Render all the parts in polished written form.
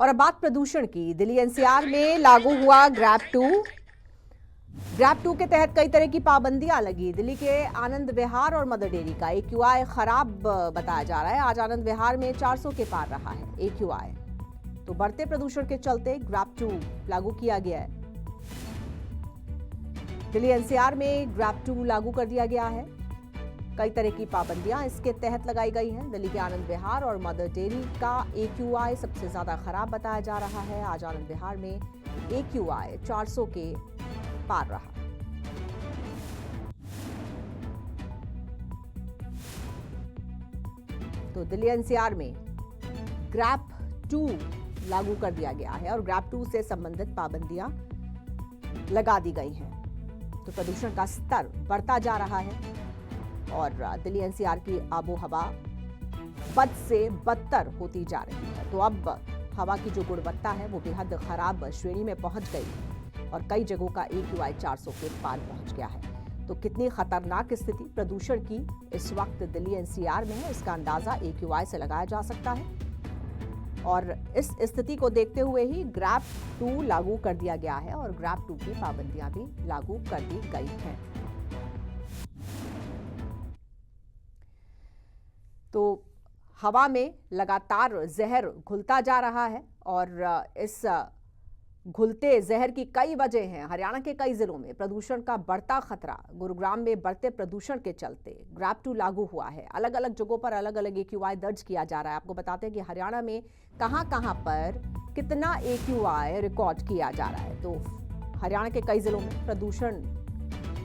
और अब बात प्रदूषण की। दिल्ली एनसीआर में लागू हुआ ग्रैब 2। ग्रैब 2 के तहत कई तरह की पाबंदियां लगी। दिल्ली के आनंद विहार और मदर डेयरी का AQI खराब बताया जा रहा है। आज आनंद विहार में 400 के पार रहा है AQI। तो बढ़ते प्रदूषण के चलते ग्रैब 2 लागू किया गया है। दिल्ली एनसीआर में ग्रैब 2 लागू कर दिया गया है। कई तरह की पाबंदियां इसके तहत लगाई गई हैं। दिल्ली के आनंद विहार और मदर डेयरी का AQI सबसे ज्यादा खराब बताया जा रहा है। आज आनंद विहार में AQI 400 के पार रहा। तो दिल्ली एनसीआर में ग्रैब 2 लागू कर दिया गया है और ग्रैब 2 से संबंधित पाबंदियां लगा दी गई हैं। तो प्रदूषण का स्तर बढ़ता जा रहा है और दिल्ली एनसीआर की आबो हवा बद से बदतर होती जा रही है। तो अब हवा की जो गुणवत्ता है वो बेहद खराब श्रेणी में पहुंच गई और कई जगहों का AQI 400 के पार पहुंच गया है। तो कितनी खतरनाक स्थिति प्रदूषण की इस वक्त दिल्ली एनसीआर में है, इसका अंदाजा AQI से लगाया जा सकता है। और इस स्थिति को देखते हुए ही ग्रैब 2 लागू कर दिया गया है और ग्रैब 2 की पाबंदियां भी लागू कर दी गई हैं। तो हवा में लगातार जहर घुलता जा रहा है और इस घुलते जहर की कई वजह हैं। हरियाणा के कई जिलों में प्रदूषण का बढ़ता खतरा। गुरुग्राम में बढ़ते प्रदूषण के चलते ग्रैब 2 लागू हुआ है। अलग अलग जगहों पर अलग अलग AQI दर्ज किया जा रहा है। आपको बताते हैं कि हरियाणा में कहां कहां पर कितना AQI रिकॉर्ड किया जा रहा है। तो हरियाणा के कई जिलों में प्रदूषण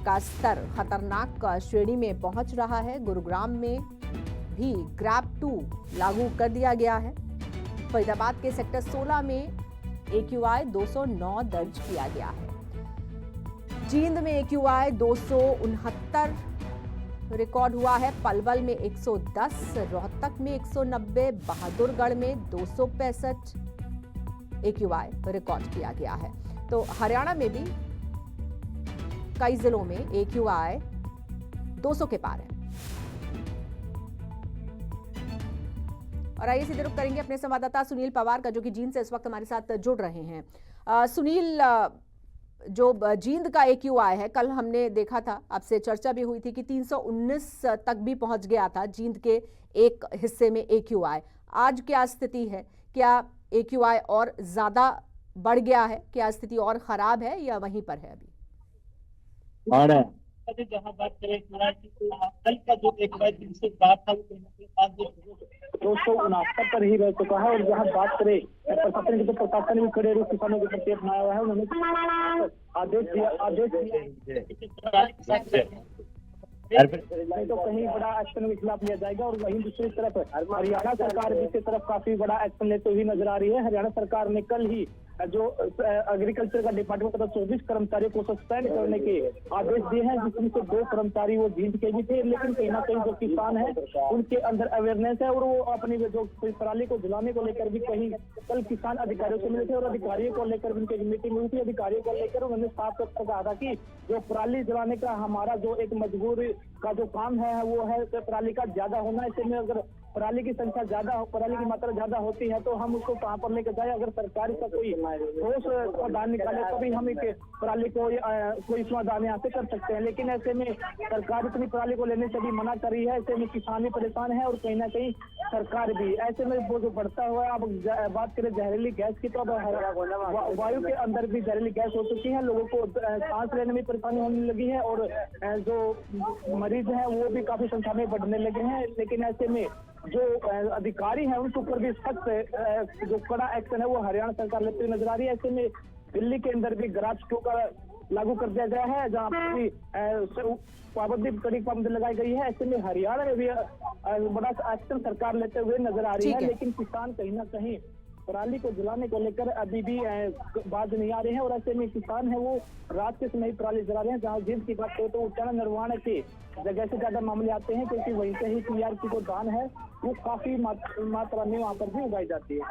का स्तर खतरनाक श्रेणी में पहुंच रहा है। गुरुग्राम में भी ग्रैब 2 लागू कर दिया गया है। फरीदाबाद के सेक्टर 16 में AQI 209 दर्ज किया गया है। जींद में AQI 269 रिकॉर्ड हुआ है। पलवल में 110, रोहतक में 190, बहादुरगढ़ में 265 AQI रिकॉर्ड किया गया है। तो हरियाणा में भी कई जिलों में AQI 200 के पार है। और आइए सीधे रुख करेंगे अपने संवाददाता सुनील पवार का, जो कि जींद से इस वक्त हमारे साथ जुड़ रहे हैं। सुनील, जो जींद का AQI है, कल हमने देखा था, आपसे चर्चा भी हुई थी कि 319 तक भी पहुंच गया था जींद के एक हिस्से में AQI। आज क्या स्थिति है? क्या AQI और ज्यादा बढ़ गया है? क्या स्थिति और खराब है या वहीं पर है अभी? जहाँ बात करें कल का जो AQI 304 था वो 269 पर ही रह चुका है। और जहाँ बात करें प्रशासन की, तो प्रशासन भी खड़े रूप किसानों के प्रति अपनाया हुआ है। उन्होंने आदेश दिया तो कहीं बड़ा एक्शन के खिलाफ लिया जाएगा। और वहीं दूसरी तरफ हरियाणा सरकार दूसरी तरफ काफी बड़ा एक्शन लेते हुए नजर आ रही है। हरियाणा सरकार ने कल ही जो एग्रीकल्चर का डिपार्टमेंट का 24 कर्मचारियों को सस्पेंड करने के आदेश दिए हैं, जिसमें से 2 कर्मचारी वो जींद के भी थे। लेकिन कहीं ना कहीं जो किसान है उनके अंदर अवेयरनेस है और वो अपनी जो पराली को जलाने को लेकर भी कहीं कल किसान अधिकारियों से मिले थे और अधिकारियों को लेकर उनकी एक मीटिंग हुई थी। अधिकारियों को लेकर उन्होंने साफ तौर पर कहा था कि जो पराली जलाने का हमारा जो एक मजबूरी का जो काम है वो है पराली का ज्यादा होना। ऐसे में अगर पराली की संख्या ज्यादा हो, पराली की मात्रा ज्यादा होती है तो हम उसको कहाँ पर लेकर जाए। अगर सरकार का कोई ठोस समाधान निकाले तभी हम एक पराली को कोई समाधान यहाँ से कर सकते हैं। लेकिन ऐसे में सरकार इतनी पराली को लेने से भी मना कर रही है। ऐसे में किसान भी परेशान है और कहीं ना कहीं सरकार भी। ऐसे में वो जो बढ़ता हुआ है, अब बात करें जहरीली गैस की, तो अब वायु के अंदर भी जहरीली गैस हो चुकी है। लोगों को सांस लेने में परेशानी होने लगी है और जो मरीज है वो भी काफी संख्या में बढ़ने लगे हैं। लेकिन ऐसे में जो अधिकारी है उनके ऊपर भी सख्त जो कड़ा एक्शन है वो हरियाणा सरकार लेते हुए नजर आ रही है। ऐसे में दिल्ली के अंदर भी ग्रैब 2 का लागू कर दिया गया है, जहाँ पर भी पाबंदी कड़ी पाबंदी लगाई गई है। ऐसे में हरियाणा में भी बड़ा एक्शन सरकार लेते हुए नजर आ रही है। लेकिन किसान कहीं ना कहीं पराली को जलाने को लेकर अभी भी बाज नहीं आ रहे हैं। और ऐसे में किसान है वो रात के समय पराली जला रहे हैं। जहाँ जींद की बात करें तो उच्चारण निर्वाण के जगह से ज्यादा मामले आते हैं, क्योंकि वहीं से ही TRP जो धान है वो काफी मात्रा में वहाँ पर भी उगाई जाती है।